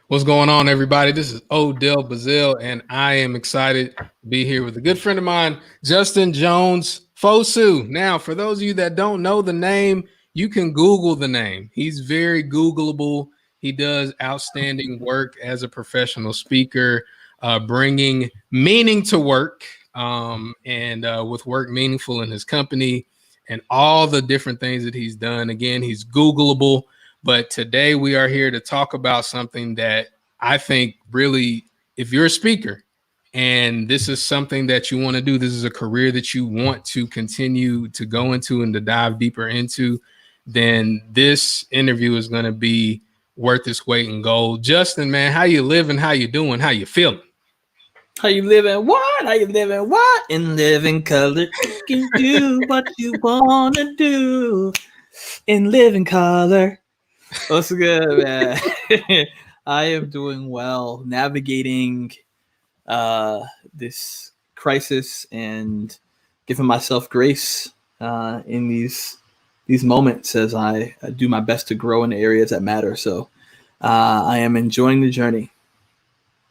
What's going on, everybody? This is Odell Bazil, and I am excited to be here with a good friend of mine, Justin Jones-Fosu. Now, for those of you that don't know the name, you can Google the name. He's very Googleable. He does outstanding work as a professional speaker, bringing meaning to work, and with work meaningful in his company and all the different things that he's done. Again, he's Googleable. But today we are here to talk about something that I think really, if you're a speaker and this is something that you want to do, this is a career that you want to continue to go into and to dive deeper into, then this interview is going to be worth its weight in gold. Justin, man, how you living? How you doing? How you feeling? How you living? What? How you living? What? In living color, you can do what you want to do. In living color. What's good, man? I am doing well, navigating this crisis and giving myself grace in these moments as I do my best to grow in the areas that matter. So I am enjoying the journey.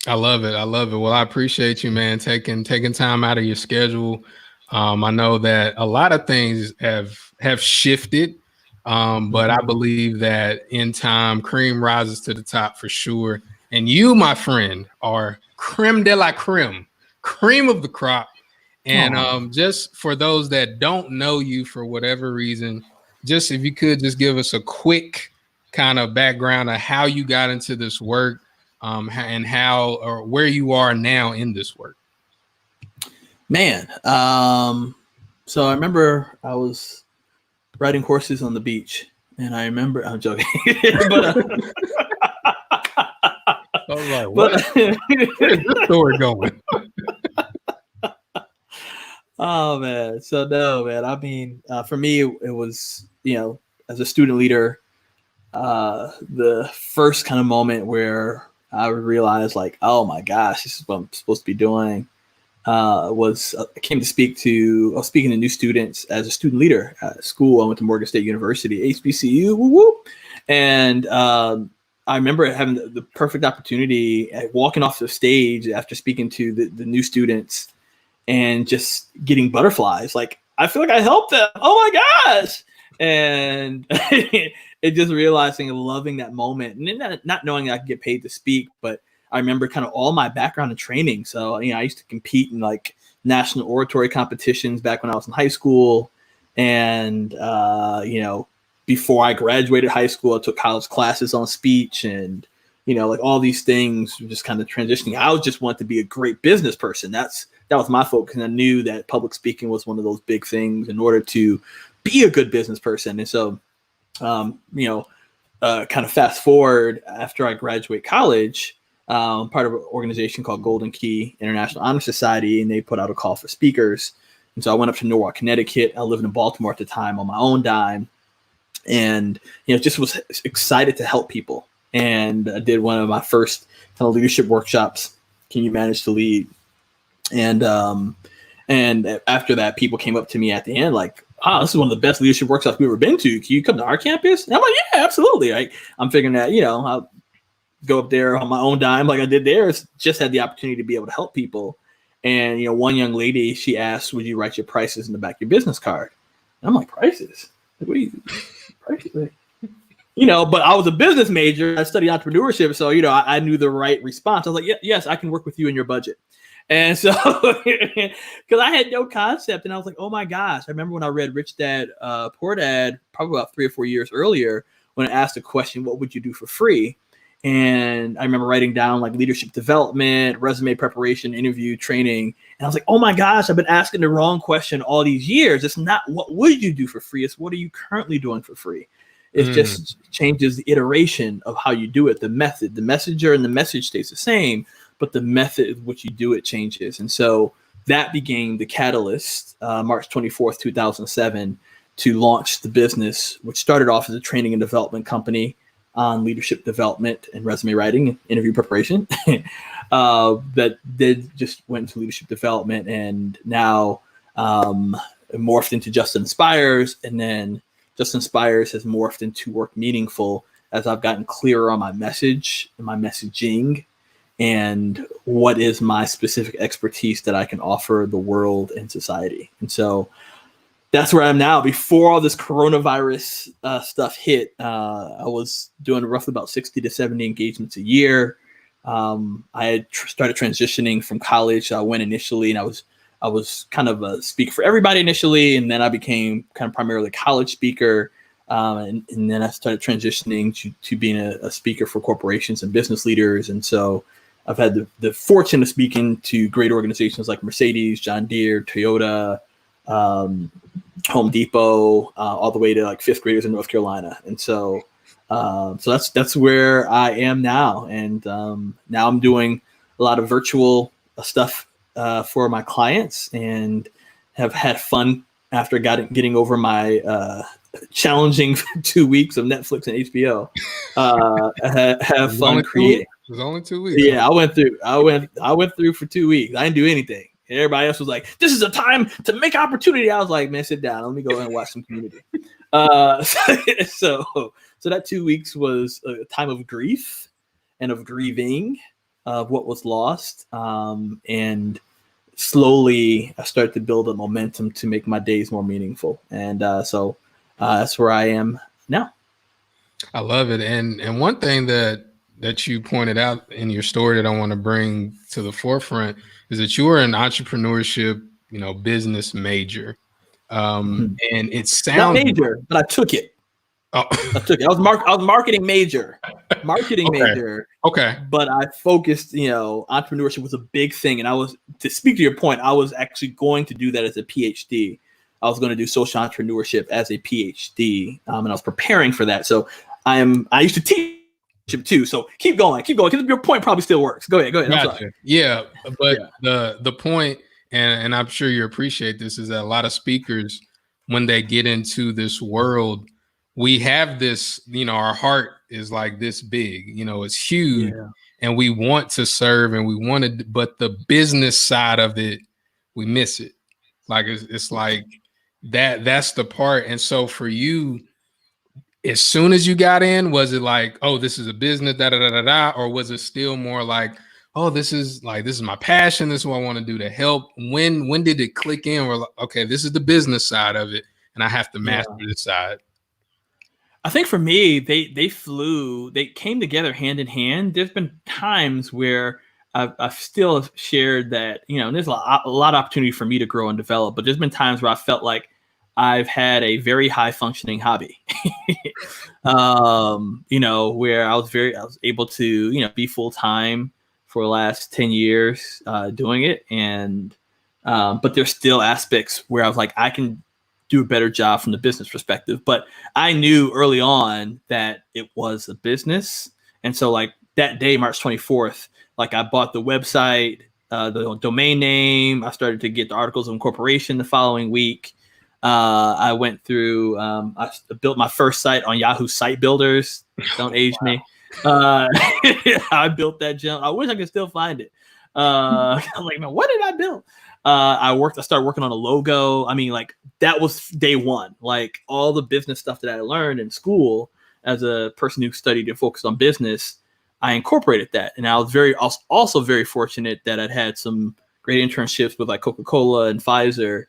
I love it. I love it. Well, I appreciate you, man, taking time out of your schedule. I know that a lot of things have shifted. But I believe that in time, cream rises to the top for sure. And you, my friend, are creme de la creme, cream of the crop. And just for those that don't know you for whatever reason, just if you could just give us a quick kind of background of how you got into this work, and how or where you are now in this work. Man, so I remember I was riding horses on the beach, and I remember I'm joking, but I was like, what? Where's this story going? Oh man, so no, man. I mean, for me, it was as a student leader, the first kind of moment where I realized, like, oh my gosh, this is what I'm supposed to be doing. I came to speak to, I was speaking to new students as a student leader at school. I went to Morgan State University, HBCU, woo woo. And I remember having the perfect opportunity at walking off the stage after speaking to the new students and just getting butterflies. Like, I feel like I helped them. Oh my gosh. And it just realizing and loving that moment, and not knowing I could get paid to speak, but I remember kind of all my background and training. So, I used to compete in like national oratory competitions back when I was in high school. And, before I graduated high school, I took college classes on speech and, like all these things were just kind of transitioning. I just wanted to be a great business person. That was my focus. And I knew that public speaking was one of those big things in order to be a good business person. And so, kind of fast forward after I graduate college, part of an organization called Golden Key International Honor Society, and they put out a call for speakers. And so I went up to Norwalk, Connecticut. I lived in Baltimore at the time on my own dime, and just was excited to help people. And I did one of my first kind of leadership workshops. Can you manage to lead? And after that, people came up to me at the end like, "Oh, this is one of the best leadership workshops we've ever been to. Can you come to our campus?" And I'm like, "Yeah, absolutely." I'm figuring that I'll go up there on my own dime like I did there. Just had the opportunity to be able to help people. And, one young lady, she asked, "Would you write your prices in the back of your business card?" And I'm like, "Prices? Like, what are you, prices?" But I was a business major. I studied entrepreneurship. So, I knew the right response. I was like, yes, I can work with you in your budget. And so, because I had no concept, and I was like, oh my gosh. I remember when I read Rich Dad, Poor Dad, probably about 3 or 4 years earlier, when I asked the question, what would you do for free? And I remember writing down like leadership development, resume preparation, interview training. And I was like, oh my gosh, I've been asking the wrong question all these years. It's not what would you do for free? It's what are you currently doing for free? It just changes the iteration of how you do it. The method, the messenger and the message stays the same, but the method of which you do it changes. And so that became the catalyst, March 24th, 2007, to launch the business, which started off as a training and development company on leadership development and resume writing and interview preparation. That did just went into leadership development, and now morphed into Just Inspires, and then Just Inspires has morphed into Work Meaningful as I've gotten clearer on my message and my messaging and what is my specific expertise that I can offer the world and society. And so that's where I am now. Before all this coronavirus stuff hit, I was doing roughly about 60 to 70 engagements a year. I had started transitioning from college. I went initially, and I was kind of a speaker for everybody initially, and then I became kind of primarily a college speaker. And then I started transitioning to being a speaker for corporations and business leaders. And so I've had the fortune of speaking to great organizations like Mercedes, John Deere, Toyota, Home Depot, all the way to like fifth graders in North Carolina. And so that's where I am now. And now I'm doing a lot of virtual stuff for my clients, and have had fun after getting over my challenging 2 weeks of Netflix and HBO. Have fun creating. It was only 2 weeks. Yeah, I went through for 2 weeks. I didn't do anything. Everybody else was like, "This is a time to make opportunity." I was like, "Man, sit down. Let me go and watch some Community." So that 2 weeks was a time of grief and of grieving of what was lost, and slowly I started to build a momentum to make my days more meaningful. And so that's where I am now. I love it. And one thing that you pointed out in your story that I want to bring to the forefront is that you were an entrepreneurship, business major. And it sounds not major, but I took it. Oh. I took it. I was marketing major. Major. Okay. But I focused, entrepreneurship was a big thing. And to speak to your point, I was actually going to do that as a PhD. I was going to do social entrepreneurship as a PhD. And I was preparing for that. So I used to teach too. So keep going. Because your point probably still works. Go ahead. Gotcha. Yeah. But the point, and I'm sure you appreciate this, is that a lot of speakers, when they get into this world, we have this, our heart is like this big, it's huge, and we want to serve and we want to, but the business side of it, we miss it. Like, it's like that's the part. And so for you, as soon as you got in, was it like, oh, this is a business, or was it still more like, oh, this is my passion, this is what I want to do to help? When did it click in? We're like, okay, this is the business side of it, and I have to master this side. I think for me, they came together hand in hand. There's been times where I've still shared that, there's a lot of opportunity for me to grow and develop, but there's been times where I felt like I've had a very high functioning hobby, where I was able to, be full time for the last 10 years doing it. And, but there's still aspects where I was like, I can do a better job from the business perspective. But I knew early on that it was a business. And so like that day, March 24th, like I bought the website, the domain name. I started to get the articles of incorporation the following week. I went through, I built my first site on Yahoo Site Builders. Don't age me. I built that jump. I wish I could still find it. I'm like, man, what did I build? I started working on a logo. I mean, like that was day one. Like all the business stuff that I learned in school as a person who studied and focused on business, I incorporated that. And I was also very fortunate that I'd had some great internships with like Coca-Cola and Pfizer.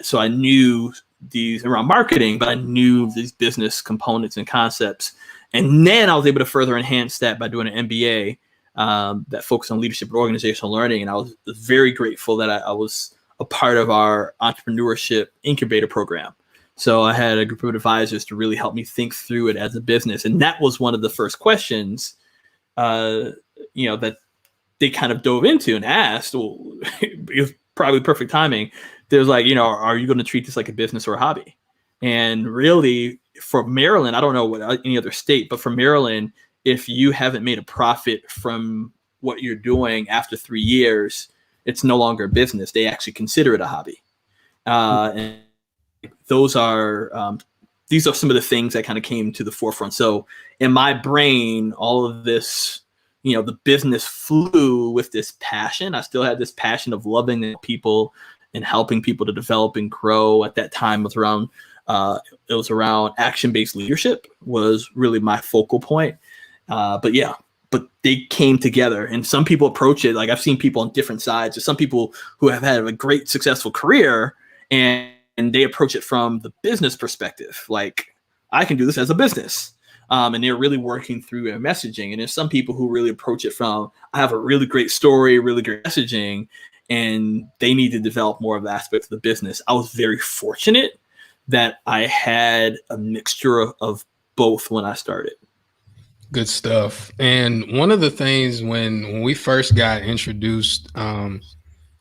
So I knew these around marketing, but I knew these business components and concepts. And then I was able to further enhance that by doing an MBA that focused on leadership and organizational learning. And I was very grateful that I was a part of our entrepreneurship incubator program. So I had a group of advisors to really help me think through it as a business. And that was one of the first questions, that they kind of dove into and asked. Well, it was probably perfect timing. There's like, are you going to treat this like a business or a hobby? And really, for Maryland, I don't know what any other state, but for Maryland, if you haven't made a profit from what you're doing after 3 years, it's no longer a business. They actually consider it a hobby. And these are some of the things that kind of came to the forefront. So in my brain, all of this, the business flew with this passion. I still had this passion of loving people and helping people to develop and grow. At that time, it was around it was around action-based leadership was really my focal point. But they came together, and some people approach it like I've seen people on different sides. There's some people who have had a great successful career and they approach it from the business perspective. Like, I can do this as a business. And they're really working through their messaging. And there's some people who really approach it from, I have a really great story, really great messaging, and they need to develop more of the aspects of the business. I was very fortunate that I had a mixture of both when I started. Good stuff. And one of the things when we first got introduced,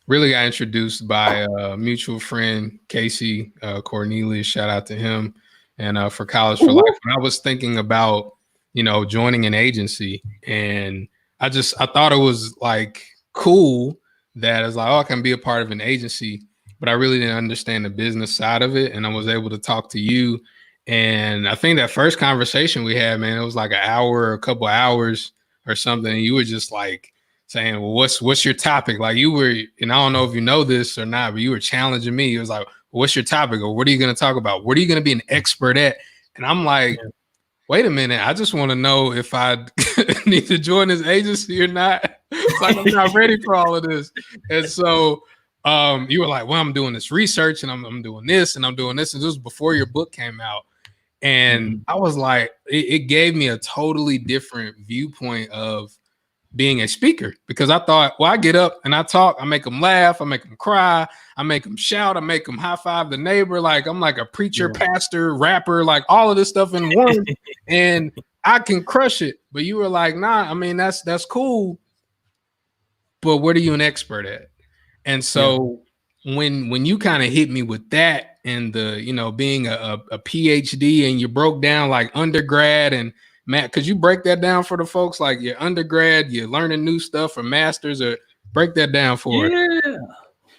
really got introduced by a mutual friend, Casey Cornelius, shout out to him, and for College for Life. And I was thinking about, joining an agency, and I thought it was like cool that it's like, oh, I can be a part of an agency, but I really didn't understand the business side of it. And I was able to talk to you. And I think that first conversation we had, man, it was like an hour, a couple hours or something. And you were just like saying, well, what's your topic? Like you were, and I don't know if you know this or not, but you were challenging me. It was like, what's your topic? Or what are you going to talk about? What are you going to be an expert at? And I'm like, wait a minute. I just want to know if I need to join this agency or not. It's like, I'm not ready for all of this. And so you were like, well, I'm doing this research and I'm doing this and I'm doing this. And this was before your book came out. And I was like, it gave me a totally different viewpoint of being a speaker, because I thought, well, I get up and I talk, I make them laugh, I make them cry, I make them shout, I make them high five the neighbor. Like I'm like a preacher, pastor, rapper, like all of this stuff in one, and I can crush it. But you were like, nah, I mean, that's cool, but what are you an expert at? And so when you kind of hit me with that and the, being a PhD, and you broke down like undergrad and Matt, could you break that down for the folks? Like your undergrad, you're learning new stuff, or masters, or break that down for it.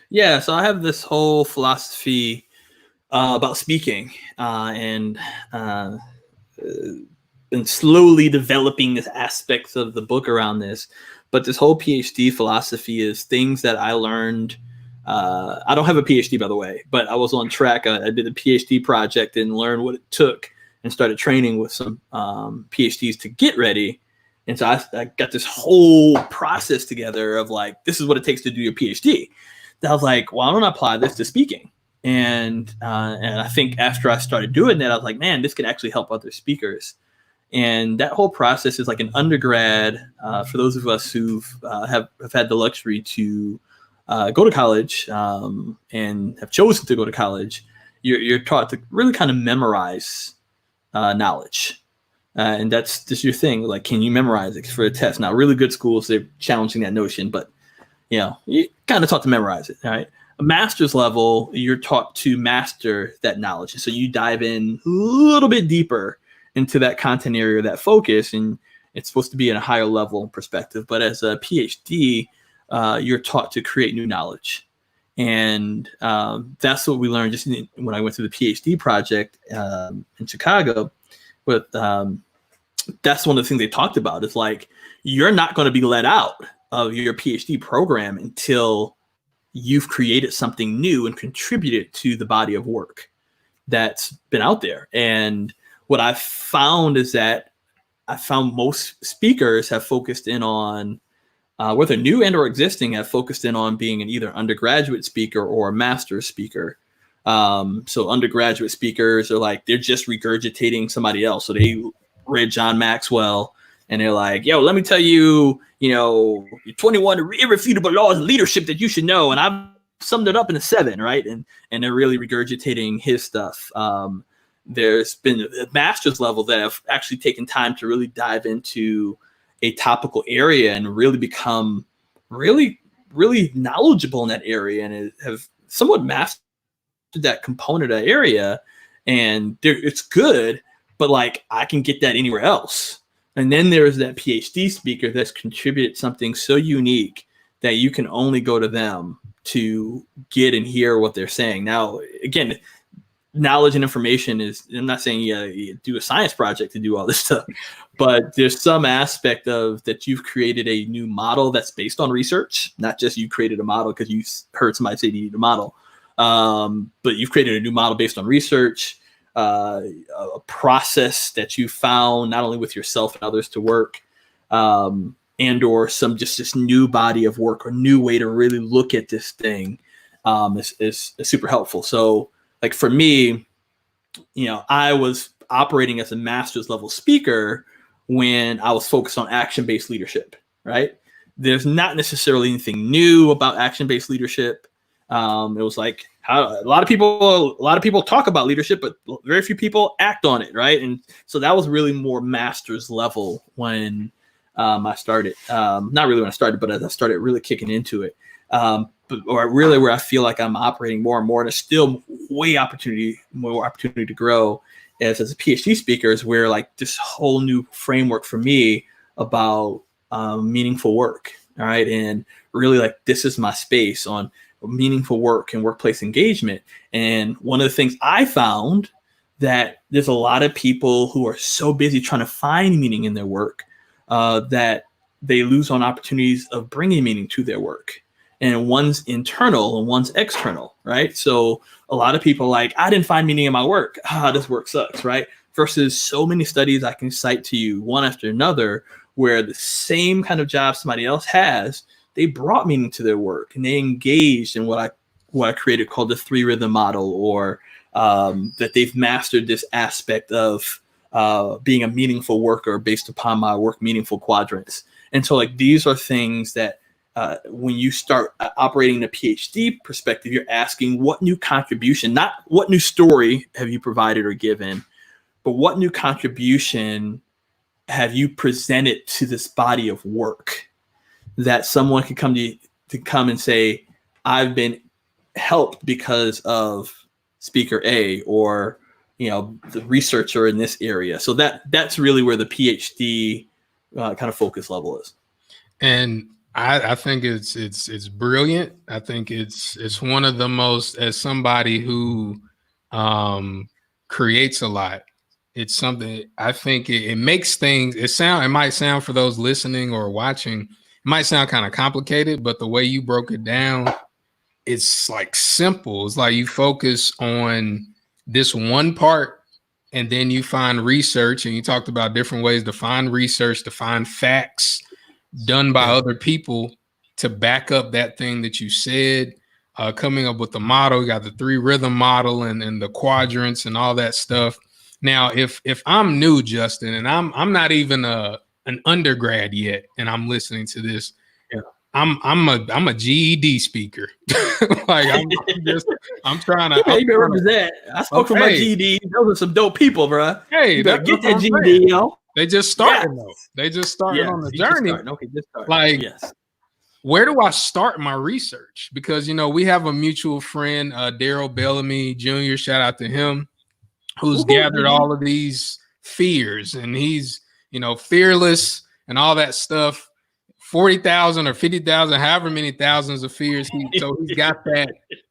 Yeah. So I have this whole philosophy about speaking and slowly developing this aspects of the book around this. But this whole PhD philosophy is things that I learned. I don't have a PhD, by the way, but I was on track. I did a PhD project and learned what it took, and started training with some PhDs to get ready. And so I got this whole process together of like, this is what it takes to do your PhD. That I was like, well, I don't apply this to speaking. And I think after I started doing that, I was like, man, this could actually help other speakers. And that whole process is like an undergrad, for those of us who have had the luxury to go to college and have chosen to go to college. You're taught to really kind of memorize knowledge. And that's just your thing. Like, can you memorize it for a test? Now, really good schools, they're challenging that notion, but you kind of taught to memorize it. All right. A master's level, you're taught to master that knowledge. And so you dive in a little bit deeper into that content area, that focus, and it's supposed to be in a higher level perspective. But as a PhD, you're taught to create new knowledge. And that's what we learned just when I went through the PhD project in Chicago. But that's one of the things they talked about is like, you're not going to be let out of your PhD program until you've created something new and contributed to the body of work that's been out there. And what I found is that most speakers have focused in on, whether new and or existing, have focused in on being an either undergraduate speaker or a master's speaker. So undergraduate speakers are like, they're just regurgitating somebody else. So they read John Maxwell and they're like, yo, let me tell you, your 21 irrefutable laws of leadership that you should know. And I've summed it up in a 7, right? And they're really regurgitating his stuff. There's been a master's level that have actually taken time to really dive into a topical area and really become really, really knowledgeable in that area, and have somewhat mastered that component of area. And it's good, but like, I can get that anywhere else. And then there's that PhD speaker that's contributed something so unique that you can only go to them to get and hear what they're saying. Now, again, knowledge and information is, I'm not saying you do a science project to do all this stuff, but there's some aspect of that you've created a new model that's based on research, not just you created a model because you heard somebody say you need a model, but you've created a new model based on research. a process that you found not only with yourself and others to work, and or some just this new body of work or new way to really look at this thing, is super helpful. So like for me, I was operating as a master's level speaker when I was focused on action-based leadership, right? There's not necessarily anything new about action-based leadership. It was like how a lot of people talk about leadership, but very few people act on it, right? And so that was really more master's level when I started. Not really when I started, but as I started really kicking into it. Or really where I feel like I'm operating more and more, and there's still more opportunity to grow as a PhD speaker, is where like this whole new framework for me about meaningful work. All right. And really like, this is my space on meaningful work and workplace engagement. And one of the things I found that there's a lot of people who are so busy trying to find meaning in their work that they lose on opportunities of bringing meaning to their work. And one's internal and one's external, right? So a lot of people like, I didn't find meaning in my work. This work sucks, right? Versus so many studies I can cite to you one after another where the same kind of job somebody else has, they brought meaning to their work and they engaged in what I created called the 3 rhythm model, or that they've mastered this aspect of being a meaningful worker based upon my work meaningful quadrants. And so like these are things that when you start operating in a PhD perspective, you're asking what new contribution, not what new story have you provided or given, but what new contribution have you presented to this body of work that someone can come and say, I've been helped because of speaker A, or the researcher in this area. So that's really where the PhD kind of focus level is. And I think it's brilliant. I think it's one of the most, as somebody who creates a lot, it's something I think it makes things, it might sound for those listening or watching, it might sound kind of complicated, but the way you broke it down, it's like simple. It's like you focus on this one part and then you find research, and you talked about different ways to find research, to find facts done by other people to back up that thing that you said, coming up with the model. You got the 3 rhythm model and the quadrants and all that stuff. Now, if I'm new, Justin, and I'm not even an undergrad yet, and I'm listening to this, I'm a GED speaker. Like I'm trying to. You better represent. I spoke for my GED. Those are some dope people, bro. Hey, you better get that GED, They just started though. They just started on the journey. Just start. Like, where do I start my research? Because we have a mutual friend, Daryl Bellamy Jr. Shout out to him, who's gathered all of these fears, and he's fearless and all that stuff. 40,000 or 50,000, however many thousands of fears. So he's got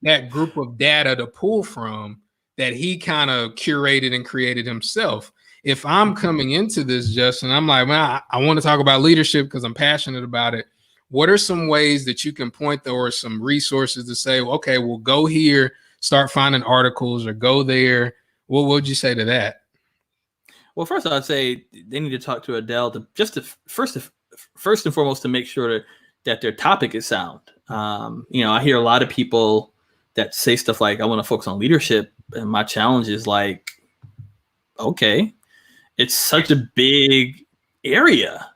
that group of data to pull from that he kind of curated and created himself. If I'm coming into this, Justin, I'm like, man, I want to talk about leadership because I'm passionate about it. What are some ways that you can point to, or some resources to say, okay, we'll go here, start finding articles, or go there? What would you say to that? Well, first I'd say they need to talk to Adele first and foremost to make sure that their topic is sound. I hear a lot of people that say stuff like, I want to focus on leadership. And my challenge is like, okay, it's such a big area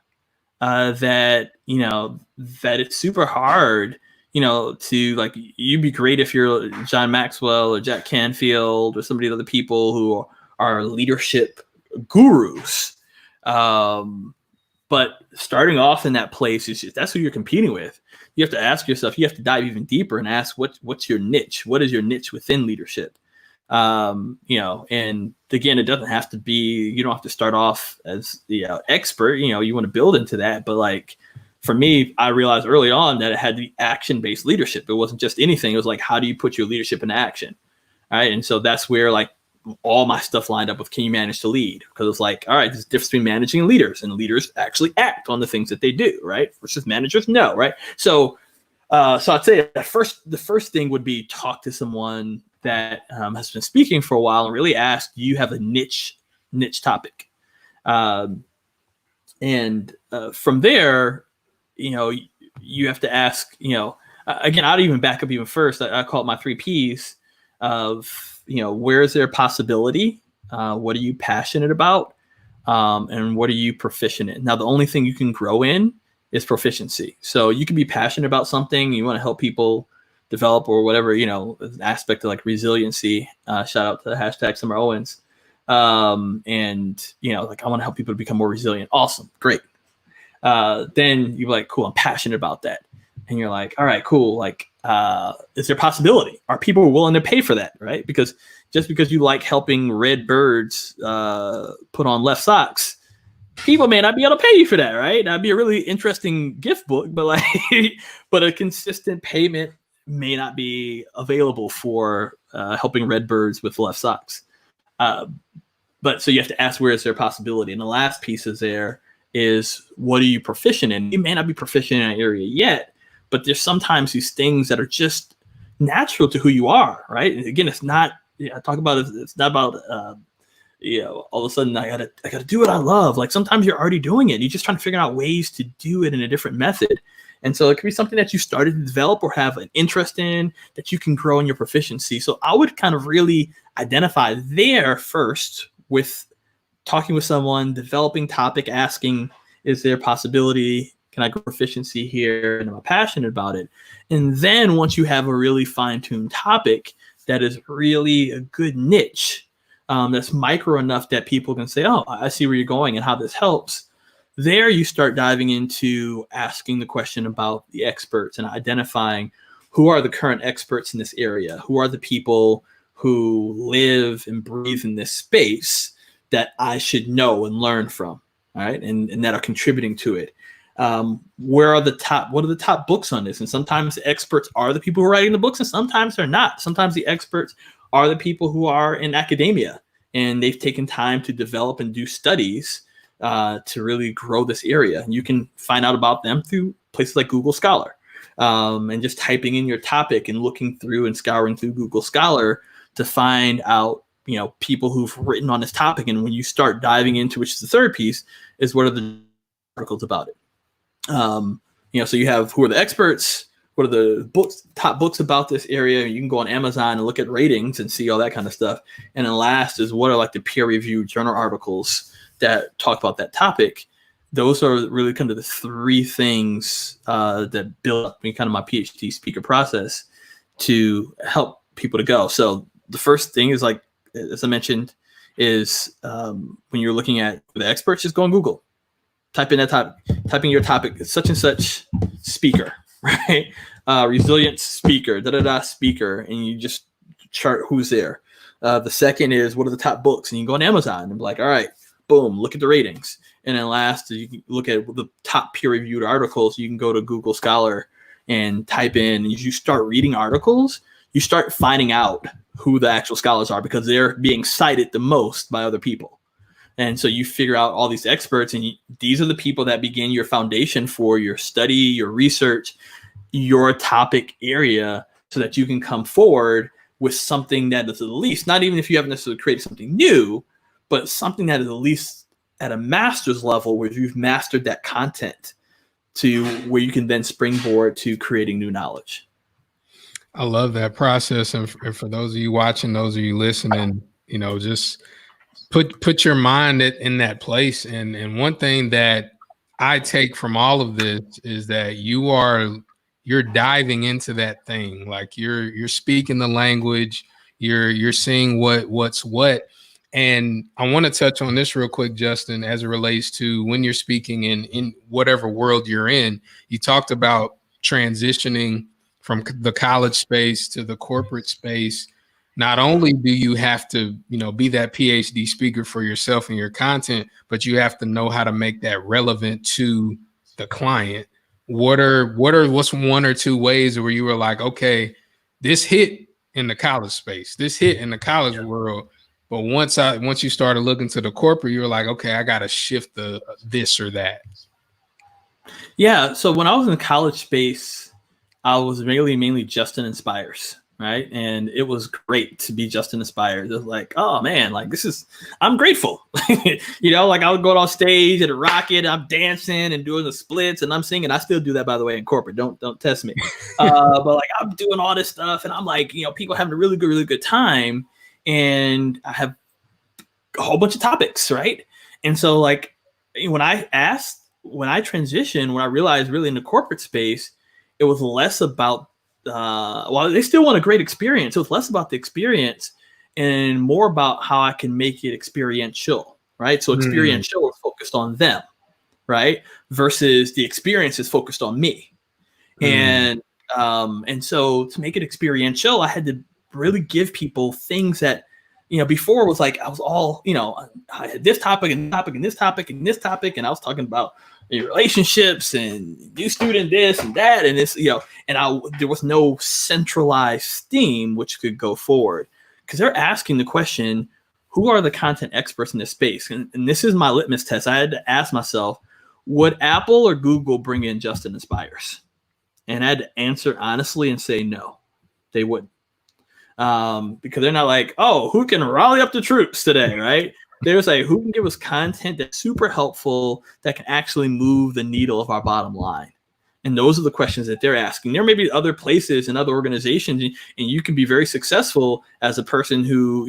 that it's super hard, to like, you'd be great if you're John Maxwell or Jack Canfield or somebody of the people who are leadership gurus. But starting off in that place that's who you're competing with. You have to ask yourself, you have to dive even deeper and ask what's your niche? What is your niche within leadership? And again, it doesn't have to be, you don't have to start off as the expert, you want to build into that. But like, for me, I realized early on that it had to be action-based leadership. It wasn't just anything. It was like, how do you put your leadership into action? All right. And so that's where like all my stuff lined up with, can you manage to lead? Because it's like, all right, there's a difference between managing and leaders, and leaders actually act on the things that they do, right? Versus managers, no, right? So I'd say the first thing would be talk to someone that has been speaking for a while and really ask, do you have a niche topic? And from there, you have to ask, again, I'd even back up even first. I call it my 3 Ps of, where is there possibility? What are you passionate about? And what are you proficient in? Now, the only thing you can grow in is proficiency. So you can be passionate about something, you want to help people develop or whatever, an aspect of like resiliency. Shout out to the hashtag Summer Owens. And like I want to help people to become more resilient. Awesome. Great. Then you're like, cool, I'm passionate about that. And you're like, all right, cool. Like, is there possibility? Are people willing to pay for that? Right? Because just because you like helping red birds put on left socks, people may not be able to pay you for that, right? That'd be a really interesting gift book, but but a consistent payment may not be available for helping red birds with left socks. But so you have to ask, where is there possibility? And the last piece is what are you proficient in? You may not be proficient in an area yet, but there's sometimes these things that are just natural to who you are, right? And again, it's not, I talk about it, it's not about, all of a sudden I gotta do what I love. Like sometimes you're already doing it. You're just trying to figure out ways to do it in a different method. And so it could be something that you started to develop or have an interest in that you can grow in your proficiency. So I would kind of really identify there first with talking with someone, developing topic, asking, is there a possibility? Can I grow proficiency here? And am I passionate about it? And then once you have a really fine-tuned topic that is really a good niche, that's micro enough that people can say, oh, I see where you're going and how this helps. There you start diving into asking the question about the experts and identifying who are the current experts in this area, who are the people who live and breathe in this space that I should know and learn from, all right, and that are contributing to it. What are the top books on this? And sometimes the experts are the people who are writing the books, and sometimes they're not. Sometimes the experts are the people who are in academia, and they've taken time to develop and do studies to really grow this area. And you can find out about them through places like Google Scholar, and just typing in your topic and looking through and scouring through Google Scholar to find out, people who've written on this topic. And when you start diving into, which is the third piece, is what are the articles about it? So you have who are the experts, what are the top books about this area. You can go on Amazon and look at ratings and see all that kind of stuff. And then last is what are like the peer-reviewed journal articles that talk about that topic. Those are really kind of the 3 things that build up kind of my PhD speaker process to help people to go. So the first thing is, like, as I mentioned, is when you're looking at the experts, just go on Google. Type in your topic, such and such speaker, right? Resilience speaker, speaker, and you just chart who's there. The second is what are the top books, and you can go on Amazon and be like, all right, boom, look at the ratings. And then last, you can look at the top peer-reviewed articles. You can go to Google Scholar and type in, and you start reading articles, you start finding out who the actual scholars are because they're being cited the most by other people. And so you figure out all these experts, and these are the people that begin your foundation for your study, your research, your topic area, so that you can come forward with something that is at least, not even if you haven't necessarily created something new, but something that is at least at a master's level where you've mastered that content to where you can then springboard to creating new knowledge. I love that process. And for those of you watching, those of you listening, just put your mind in that place. And one thing that I take from all of this is that you're diving into that thing. Like you're speaking the language, you're seeing what's what. And I want to touch on this real quick, Justin, as it relates to when you're speaking in whatever world you're in. You talked about transitioning from the college space to the corporate space. Not only do you have to, be that PhD speaker for yourself and your content, but you have to know how to make that relevant to the client. What's 1 or 2 ways where you were like, okay, this hit in the college space, this hit in the college world, but once you started looking to the corporate, you were like, okay, I got to shift the this or that. Yeah. So when I was in the college space, I was mainly Justin Inspires. right? And it was great to be Justin inspired. It was like, oh man, like I'm grateful. Like I would go on stage at a Rocket, I'm dancing and doing the splits and I'm singing. I still do that, by the way, in corporate. Don't test me. But like I'm doing all this stuff and I'm like, people having a really good time. And I have a whole bunch of topics, right? And so like when I transitioned, when I realized really in the corporate space, it was less about while they still want a great experience, it was less about the experience and more about how I can make it experiential, right? So experiential is focused on them, right? Versus the experience is focused on me. And so to make it experiential, I had to really give people things that, before it was like I was all, I had this topic and topic and this topic and this topic, and I was talking about relationships and new student this and that and this, and there was no centralized theme which could go forward because they're asking the question, who are the content experts in this space? And this is my litmus test. I had to ask myself, would Apple or Google bring in Justin Inspires? And I had to answer honestly and say no, they wouldn't. Because they're not like, oh, who can rally up the troops today, right? There's like, who can give us content that's super helpful that can actually move the needle of our bottom line? And those are the questions that they're asking. There may be other places and other organizations, and you can be very successful as a person who,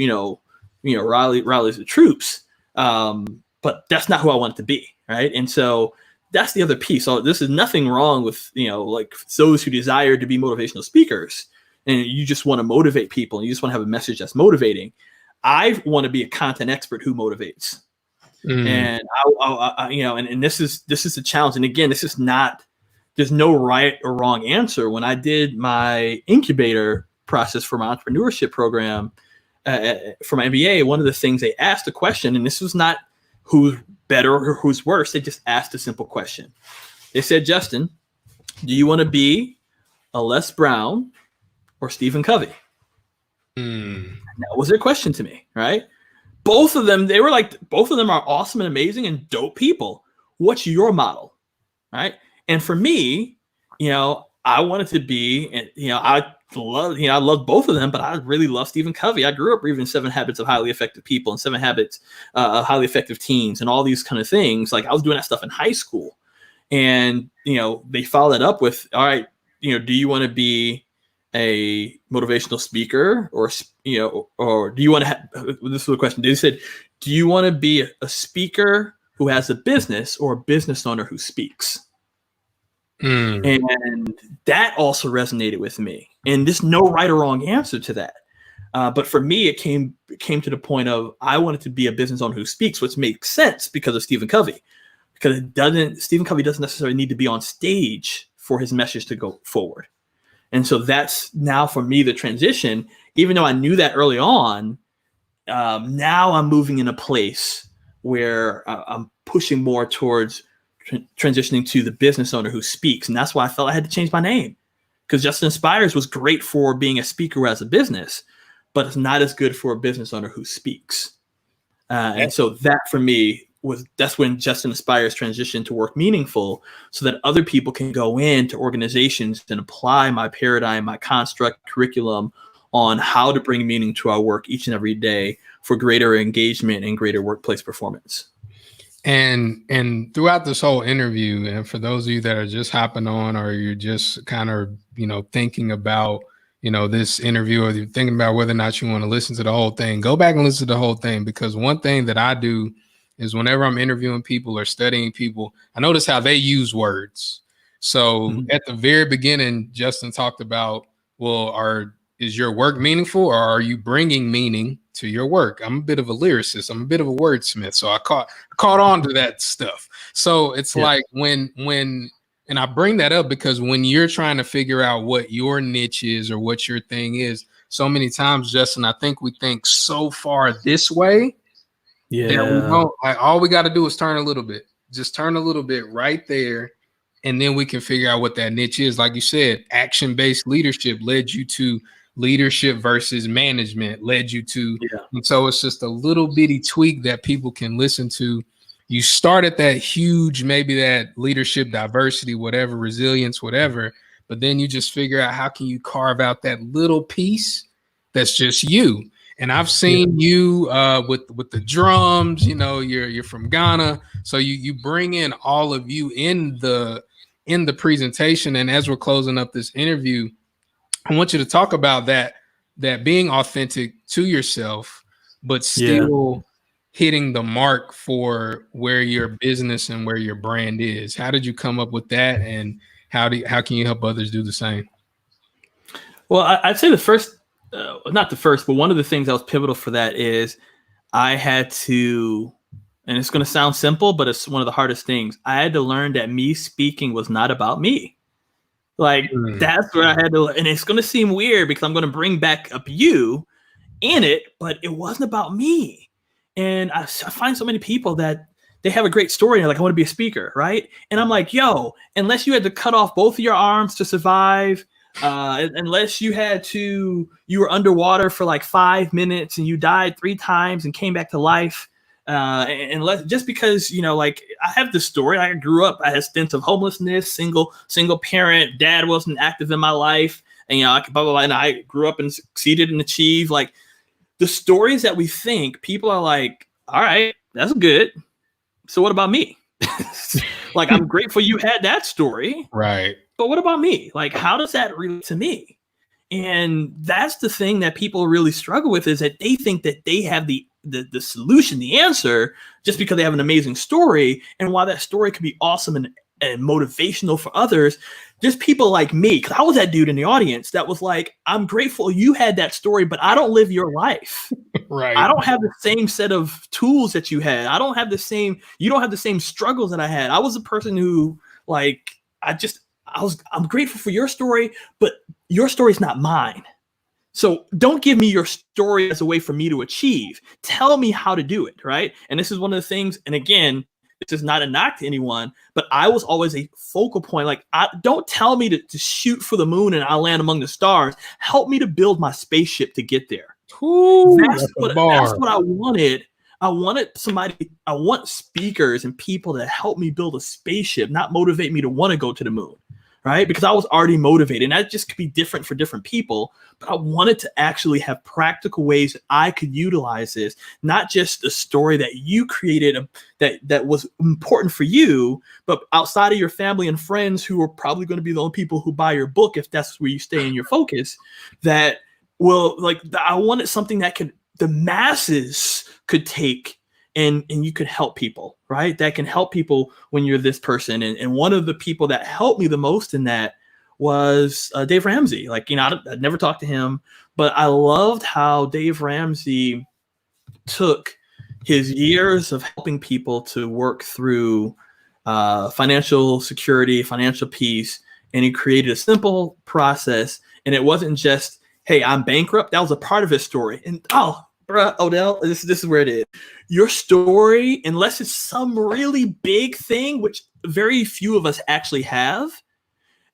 rallies the troops. But that's not who I want it to be, right? And so that's the other piece. So this is nothing wrong with, like those who desire to be motivational speakers, and you just want to motivate people, and you just want to have a message that's motivating. I want to be a content expert who motivates. And and this is a challenge. And again, there's no right or wrong answer. When I did my incubator process for my entrepreneurship program for my MBA, one of the things they asked a question, and this was not who's better or who's worse. They just asked a simple question. They said, Justin, do you want to be a Les Brown or Stephen Covey? That was their question to me, right? Both of them are awesome and amazing and dope people. What's your model, right? And for me, I wanted to be, and I love both of them, but I really love Stephen Covey. I grew up reading 7 Habits of Highly Effective People and 7 Habits of Highly Effective Teens and all these kind of things. Like I was doing that stuff in high school, and they followed that up with, all right, do you want to be a motivational speaker or do you want to have, this is the question. They said, do you want to be a speaker who has a business or a business owner who speaks? And that also resonated with me. And there's no right or wrong answer to that. But for me, it came to the point of I wanted to be a business owner who speaks, which makes sense because of Stephen Covey. Because Stephen Covey doesn't necessarily need to be on stage for his message to go forward. And so that's now for me the transition. Even though I knew that early on, now I'm moving in a place where I'm pushing more towards transitioning to the business owner who speaks. And that's why I felt I had to change my name, because Justin Inspires was great for being a speaker who has a business, but it's not as good for a business owner who speaks. And so that for me that's when Justin Inspires transitioned to Work Meaningful, so that other people can go into organizations and apply my paradigm, my construct, curriculum on how to bring meaning to our work each and every day for greater engagement and greater workplace performance. And throughout this whole interview, and for those of you that are just hopping on, or you're just kind of, thinking about, this interview, or you're thinking about whether or not you want to listen to the whole thing, go back and listen to the whole thing. Because one thing that I do is whenever I'm interviewing people or studying people, I notice how they use words. So at the very beginning, Justin talked about, is your work meaningful, or are you bringing meaning to your work? I'm a bit of a lyricist. I'm a bit of a wordsmith. So I caught on to that stuff. So it's like when, and I bring that up because when you're trying to figure out what your niche is or what your thing is, so many times, Justin, I think we think so far this way. Yeah. That we don't, all we got to do is turn a little bit, just turn a little bit right there. And then we can figure out what that niche is. Like you said, action-based leadership led you to leadership versus management led you to. And so it's just a little bitty tweak that people can listen to. You start at that huge, maybe that leadership, diversity, whatever, resilience, whatever, but then you just figure out how can you carve out that little piece that's just you. And I've seen you with the drums, you know, you're from Ghana. So you bring in all of you in the presentation. And as we're closing up this interview, I want you to talk about that being authentic to yourself, but still hitting the mark for where your business and where your brand is. How did you come up with that, and how can you help others do the same? Well, I'd say the first, not the first, but one of the things that was pivotal for that is I had to, and it's going to sound simple, but it's one of the hardest things. I had to learn that me speaking was not about me. Like, that's where I had to, and it's going to seem weird because I'm going to bring back up you in it, but it wasn't about me. And I find so many people that they have a great story and they're like, I want to be a speaker, right? And I'm like, yo, unless you had to cut off both of your arms to survive, unless you were underwater for like 5 minutes and you died 3 times and came back to life, just because, you know, like I have this story. I grew up, I had stints of homelessness, single parent, dad wasn't active in my life, and, you know, blah, blah, blah, and I grew up and succeeded and achieved. Like, the stories that we think, people are like, all right, that's good. So what about me? Like, I'm grateful you had that story. Right. But what about me? Like, how does that relate to me? And that's the thing that people really struggle with, is that they think that they have the solution, the answer, just because they have an amazing story. And while that story could be awesome and motivational for others, just people like me, because I was that dude in the audience that was like, I'm grateful you had that story, but I don't live your life. Right. I don't have the same set of tools that you had. You don't have the same struggles that I had. I was a person who, like, I'm grateful for your story, but your story is not mine. So don't give me your story as a way for me to achieve. Tell me how to do it, right? And this is one of the things, and again, this is not a knock to anyone, but I was always a focal point. Like, don't tell me to shoot for the moon and I'll land among the stars. Help me to build my spaceship to get there. Ooh, that's what I wanted. I want speakers and people that help me build a spaceship, not motivate me to want to go to the moon, right? Because I was already motivated, and that just could be different for different people. But I wanted to actually have practical ways that I could utilize this, not just the story that you created that was important for you, but outside of your family and friends, who are probably going to be the only people who buy your book, if that's where you stay in your focus, that will, like, I wanted something that the masses could take, and you could help people, right? That can help people when you're this person. And one of the people that helped me the most in that was Dave Ramsey. Like, you know, I'd never talked to him, but I loved how Dave Ramsey took his years of helping people to work through financial security, financial peace, and he created a simple process. And it wasn't just, hey, I'm bankrupt. That was a part of his story. And bruh, Odell, this is where it is. Your story, unless it's some really big thing, which very few of us actually have,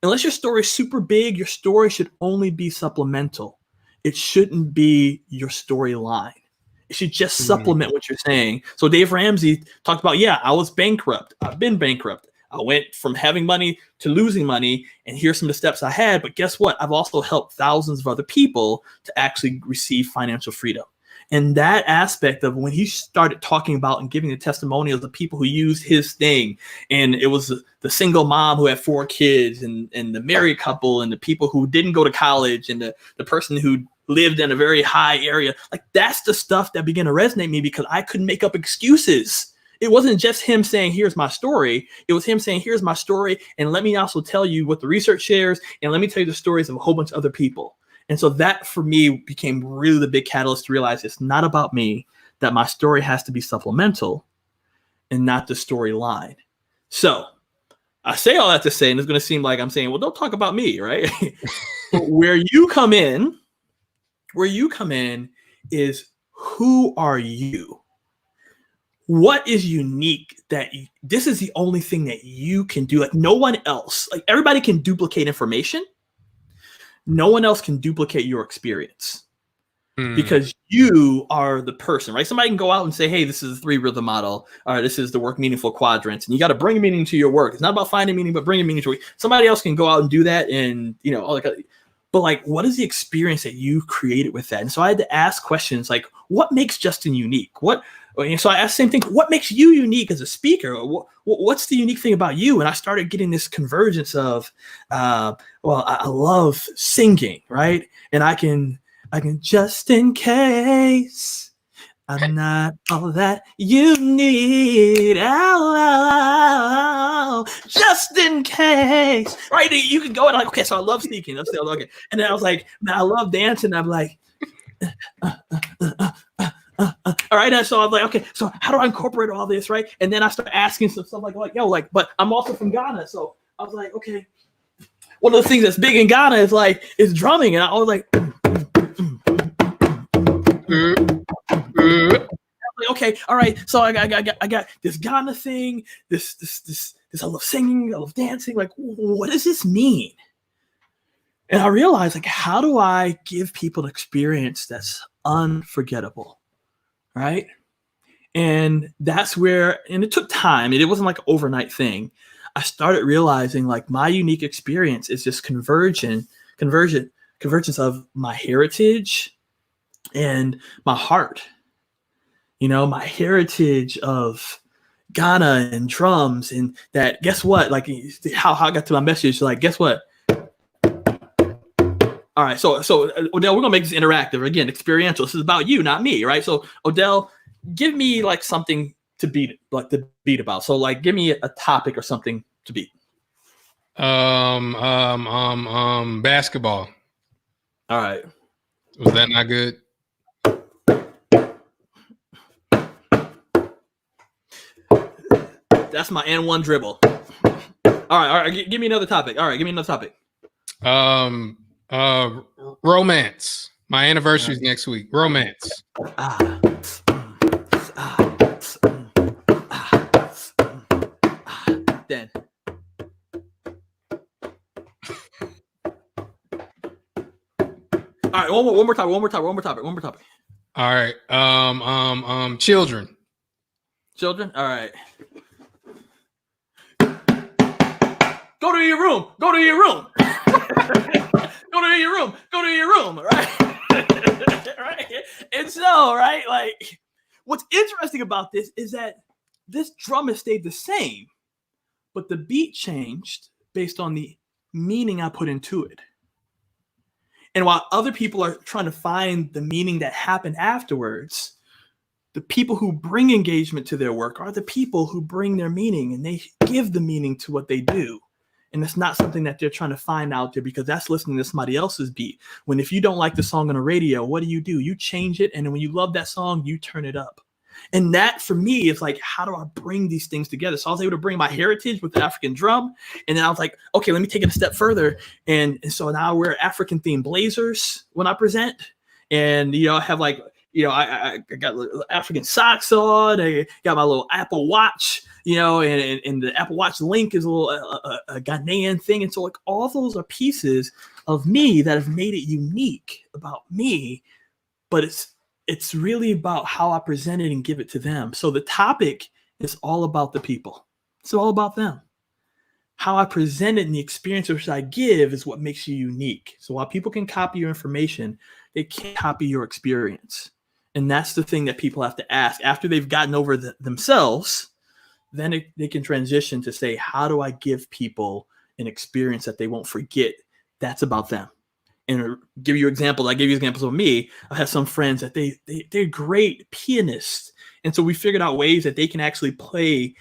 unless your story is super big, your story should only be supplemental. It shouldn't be your storyline. It should just supplement what you're saying. So Dave Ramsey talked about, I was bankrupt. I've been bankrupt. I went from having money to losing money, and here's some of the steps I had. But guess what? I've also helped thousands of other people to actually receive financial freedom. And that aspect of when he started talking about and giving the testimonials of people who used his thing, and it was the single mom who had 4 kids, and the married couple, and the people who didn't go to college, and the person who lived in a very high area, like, that's the stuff that began to resonate me, because I couldn't make up excuses. It wasn't just him saying, here's my story. It was him saying, here's my story, and let me also tell you what the research shares, and let me tell you the stories of a whole bunch of other people. And so that, for me, became really the big catalyst to realize it's not about me, that my story has to be supplemental and not the storyline. So I say all that to say, and it's going to seem like I'm saying, well, don't talk about me, right? But where you come in is, who are you? What is unique this is the only thing that you can do? Like, no one else, like, everybody can duplicate information. No one else can duplicate your experience. because you are the person, right? Somebody can go out and say, hey, this is the 3 rhythm model, or this is the work meaningful quadrants, and you got to bring meaning to your work. It's not about finding meaning, but bringing meaning to it. Somebody else can go out and do that, and all that. But like, what is the experience that you created with that? And so I had to ask questions like, what makes Justin unique? So I asked the same thing. What makes you unique as a speaker? What's the unique thing about you? And I started getting this convergence of, I love singing, right? And I can just in case I'm not all that you need. Oh, just in case, right? You can go and like, okay, so I love speaking. Let's say, okay. And then I was like, man, I love dancing. I'm like, all right. And so I was like, okay, so how do I incorporate all this, right? And then I started asking some stuff like, but I'm also from Ghana. So I was like, okay, one of the things that's big in Ghana is drumming. And I was like, okay, all right. So I got this Ghana thing, this I love singing, I love dancing. Like, what does this mean? And I realized, like, how do I give people an experience that's unforgettable, right? And that's where, and it took time. It wasn't like an overnight thing. I started realizing like my unique experience is this convergence of my heritage and my heart. My heritage of Ghana and drums, and that, guess what? Like how I got to my message, like, guess what? All right, so Odell, we're gonna make this interactive again, experiential. This is about you, not me, right? So Odell, give me like something to beat about. So like, give me a topic or something to beat. Basketball. All right. Was that not good? That's my N1 dribble. All right. Give me another topic. All right, give me another topic. Romance. My anniversary is next week. Romance. Then. All right, one more topic. All right. Children. Children. All right. Go to your room. Go to your room. Right. Right. And so, right, like, what's interesting about this is that this drum has stayed the same, but the beat changed based on the meaning I put into it. And while other people are trying to find the meaning that happened afterwards, the people who bring engagement to their work are the people who bring their meaning, and they give the meaning to what they do. And it's not something that they're trying to find out there because that's listening to somebody else's beat. When if you don't like the song on the radio, what do? You change it. And then when you love that song, you turn it up. And that for me is like, how do I bring these things together? So I was able to bring my heritage with the African drum. And then I was like, okay, let me take it a step further. And so now I wear African themed blazers when I present. And, I have like, I got African socks on. I got my little Apple Watch, and the Apple Watch link is a little a Ghanaian thing. And so like all those are pieces of me that have made it unique about me, but it's really about how I present it and give it to them. So the topic is all about the people. It's all about them. How I present it and the experience which I give is what makes you unique. So while people can copy your information, they can't copy your experience. And that's the thing that people have to ask. After they've gotten over themselves, then they can transition to say, how do I give people an experience that they won't forget? That's about them. And give you examples. I gave you examples of me. I have some friends that they're great pianists. And so we figured out ways that they can actually play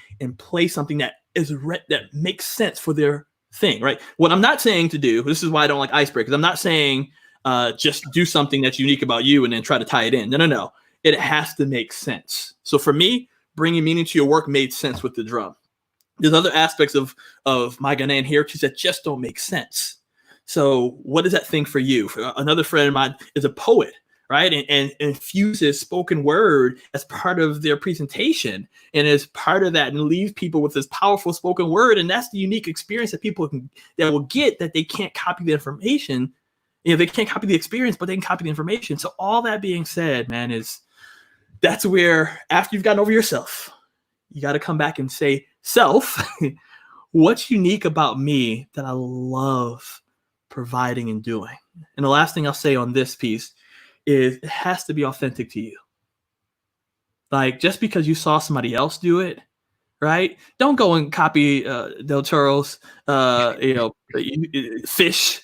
something that that makes sense for their thing, right? What I'm not saying to do, this is why I don't like icebreakers. I'm not saying just do something that's unique about you and then try to tie it in. No. It has to make sense. So for me, bringing meaning to your work made sense with the drum. There's other aspects of my Ghanaian heritage that just don't make sense. So what is that thing for you? Another friend of mine is a poet, right? And infuses spoken word as part of their presentation and as part of that and leaves people with this powerful spoken word. And that's the unique experience that people that will get that they can't copy the information They can't copy the experience, but they can copy the information. So all that being said, man, that's where after you've gotten over yourself, you got to come back and say, self, what's unique about me that I love providing and doing? And the last thing I'll say on this piece is it has to be authentic to you. Like, just because you saw somebody else do it, right? Don't go and copy Del Toro's, fish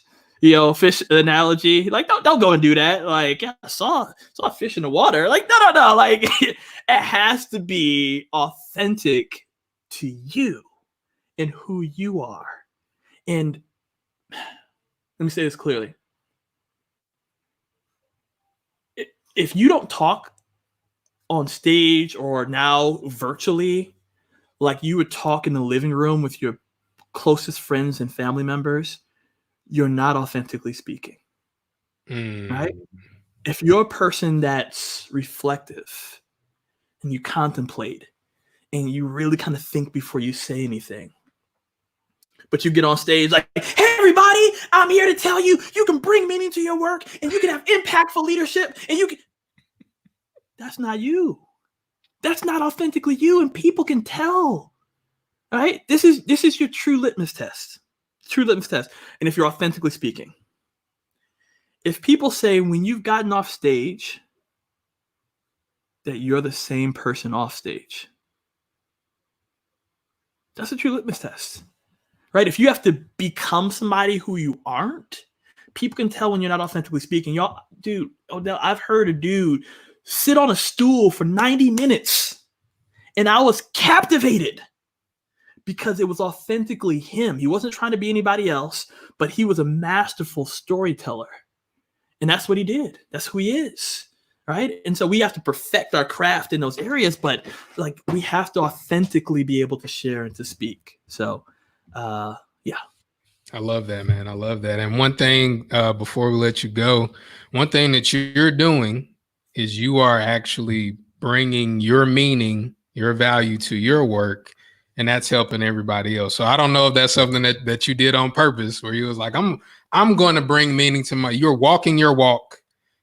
analogy. Like, don't go and do that. Like, yeah, I saw a fish in the water. Like, no. Like, it has to be authentic to you and who you are. And let me say this clearly. If you don't talk on stage or now virtually like you would talk in the living room with your closest friends and family members, you're not authentically speaking. Right? If you're a person that's reflective and you contemplate and you really kind of think before you say anything, but you get on stage like, hey, everybody, I'm here to tell you, you can bring meaning to your work and you can have impactful leadership and you can. That's not you. That's not authentically you, and people can tell. All right? This is your true litmus test. True litmus test. And if you're authentically speaking, if people say when you've gotten off stage that you're the same person off stage, that's a true litmus test. Right? If you have to become somebody who you aren't, people can tell when you're not authentically speaking. Y'all, dude, Odell, I've heard a dude sit on a stool for 90 minutes and I was captivated because it was authentically him. He wasn't trying to be anybody else, but he was a masterful storyteller. And that's what he did. That's who he is. Right? And so we have to perfect our craft in those areas, but like we have to authentically be able to share and to speak. So, yeah. I love that, man. I love that. And one thing before we let you go, one thing that you're doing is you are actually bringing your meaning, your value to your work, and that's helping everybody else. So I don't know if that's something that you did on purpose, where you was like, I'm going to bring meaning to you're walking your walk,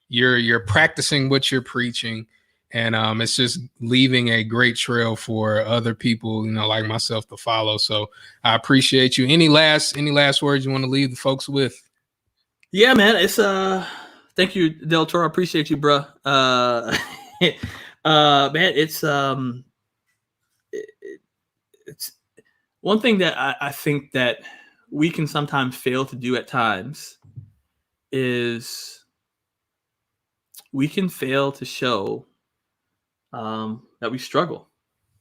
you're practicing what you're preaching, and it's just leaving a great trail for other people, like myself to follow. So I appreciate you. Any last words you want to leave the folks with? Yeah, man. It's thank you, Del Toro. I appreciate you, bro. Man, it's one thing that I think that we can sometimes fail to do at times is we can fail to show that we struggle,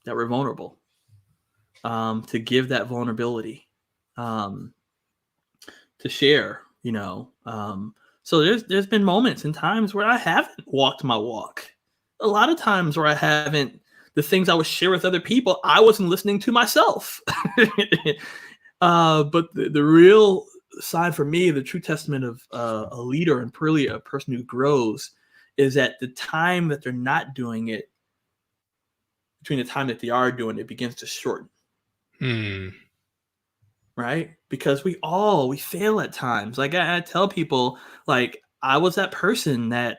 that we're vulnerable, to give that vulnerability, to share, so there's been moments and times where I haven't walked my walk. A lot of times where I haven't, the things I would share with other people, I wasn't listening to myself. But the real sign for me, the true testament of a leader and really a person who grows, is at the time that they're not doing it, between the time that they are doing it, begins to shorten. Right? Because we fail at times. Like I tell people, like I was that person that,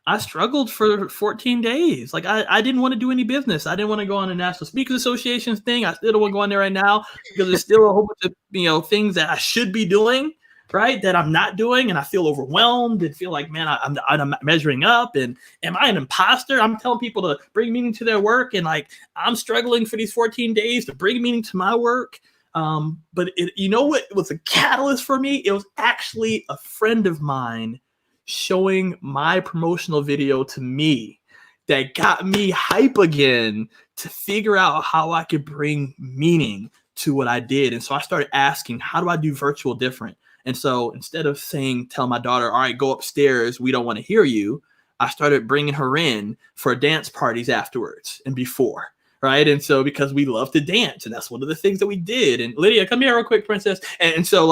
I struggled for 14 days. Like I didn't want to do any business. I didn't want to go on the National Speakers Association thing. I still don't want to go on there right now because there's still a whole bunch of, things that I should be doing, right, that I'm not doing. And I feel overwhelmed and feel like, man, I'm not measuring up. And am I an imposter? I'm telling people to bring meaning to their work. And like, I'm struggling for these 14 days to bring meaning to my work. But what was a catalyst for me? It was actually a friend of mine showing my promotional video to me that got me hype again to figure out how I could bring meaning to what I did. And so I started asking, how do I do virtual different? And so instead of tell my daughter, all right, go upstairs, we don't want to hear you, I started bringing her in for dance parties afterwards and before. Right. And so because we love to dance, and that's one of the things that we did. And Lydia, come here real quick, princess. And so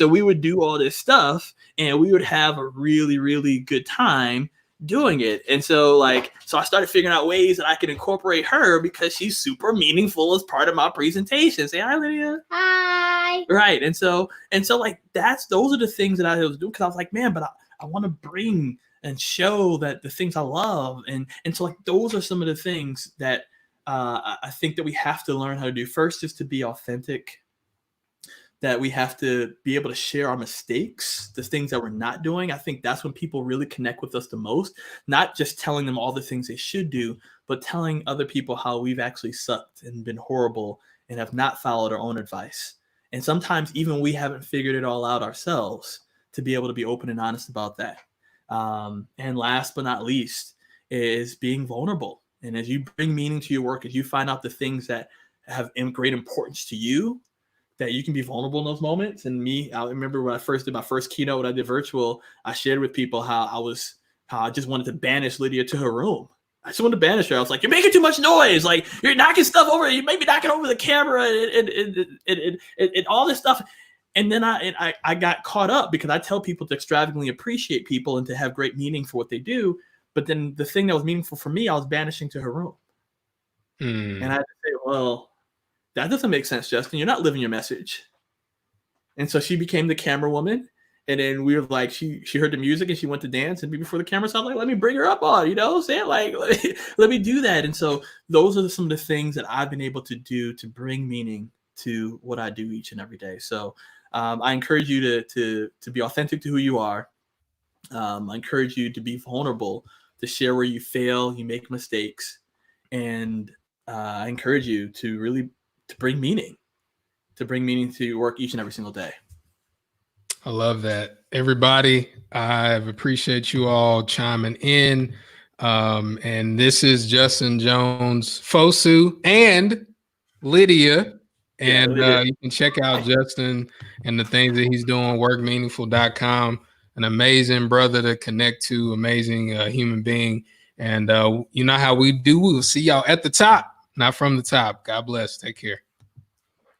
we would do all this stuff and we would have a really, really good time doing it. And so so I started figuring out ways that I could incorporate her because she's super meaningful as part of my presentation. Say hi, Lydia. Hi. Right. And so like those are the things that I was doing, because I was like, man, but I want to bring and show that the things I love. And so like those are some of the things that I think that we have to learn how to do. First is to be authentic, that we have to be able to share our mistakes, the things that we're not doing. I think that's when people really connect with us the most, not just telling them all the things they should do, but telling other people how we've actually sucked and been horrible and have not followed our own advice. And sometimes even we haven't figured it all out ourselves, to be able to be open and honest about that. And last but not least is being vulnerable. And as you bring meaning to your work, as you find out the things that have great importance to you, that you can be vulnerable in those moments. And I remember when I first did my first keynote, when I did virtual, I shared with people how I just wanted to banish Lydia to her room. I just wanted to banish her. I was like, you're making too much noise. Like, you're knocking stuff over. You may be knocking over the camera and all this stuff. And then I got caught up, because I tell people to extravagantly appreciate people and to have great meaning for what they do. But then the thing that was meaningful for me, I was banishing to her room. And I had to say, well, that doesn't make sense, Justin. You're not living your message. And so she became the camera woman. And then we were like, she heard the music and she went to dance and be before the camera. So I was like, let me bring her up on, you know what I'm saying? Like, let me do that. And so those are some of the things that I've been able to do to bring meaning to what I do each and every day. So I encourage you to be authentic to who you are. I encourage you to be vulnerable, to share where you fail, you make mistakes. And I encourage you to really bring meaning to your work each and every single day. I love that. Everybody, I appreciate you all chiming in. And this is Justin Jones-Fosu and Lydia. And you can check out Justin and the things that he's doing, workmeaningful.com. An amazing brother to connect to, amazing human being. And you know how we do. We will see y'all at the top, not from the top. God bless. Take care.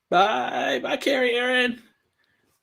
Bye. Bye, Carrie, Erin.